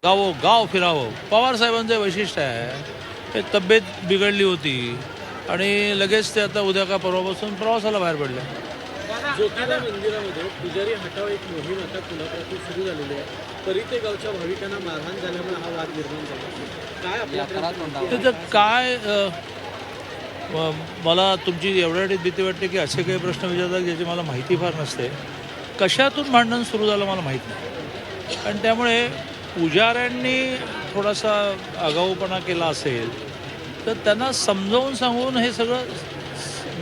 गाव फिरावं. पवार साहेबांचं वैशिष्ट्य आहे, ते तब्येत बिघडली होती आणि लगेच ते आता उद्या का परवापासून प्रवासाला बाहेर पडले. ज्योतिबा मंदिरामध्ये पुजारी हटाव एक मोहीम आता कोल्हापुरातून सुरू झालेली आहे. तरी ते गावच्या भाविकांना मारहाण झाल्यामुळे हा वाद निर्माण झाला. काय आपल्या त्याचं काय मला तुमची एवढ्यासाठी भीती वाटते की असे काही प्रश्न विचारतात ज्याची मला माहिती फार नसते. कशातून भांडण सुरू झालं मला माहीत नाही, आणि त्यामुळे पुजाऱ्यांनी थोडासा आगाऊपणा केला असेल तर त्यांना समजावून सांगून हे सगळं.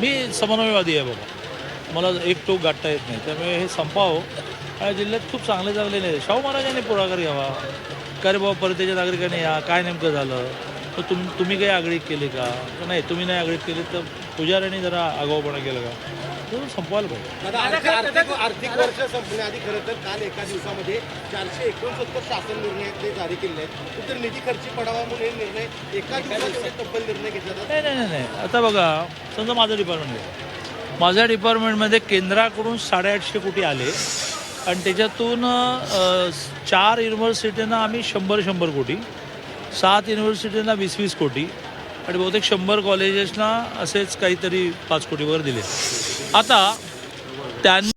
मी समन्वयवादी आहे बाबा, मला एक टोक गाठता येत नाही, त्यामुळे हे संपावं. या जिल्ह्यात खूप चांगले नाही. शाहू महाराजांनी पुढाकार घ्यावा, का रे बाबा परतीच्या नागरिकांनी या काय नेमकं झालं, तर तुम्ही काही आगळीक केली का, नाही तुम्ही नाही आगळीक केली तर पुजाऱ्यांनी जरा आगाऊपणा केलं का, तर संपवायला पाहिजे. आर्थिक वर्ष संपण्याआधी खरं तर काल एका दिवसामध्ये 469 शासन निर्णय ते जारी केले आहेत. तर निधी खर्ची पडावा म्हणून हे निर्णय एका दिवसात तब्बल निर्णय घेतला जातो. नाही. आता बघा, समजा माझं डिपार्टमेंट आहे, माझ्या डिपार्टमेंटमध्ये केंद्राकडून 850 कोटी आले आणि त्याच्यातून 4 युनिव्हर्सिटींना आम्ही 100 कोटी, 7 युनिव्हर्सिटींना 20 कोटी आणि बहुतेक 100 कॉलेजेसना असेच काहीतरी 5 कोटी वगैरे दिले. आता त्यांनी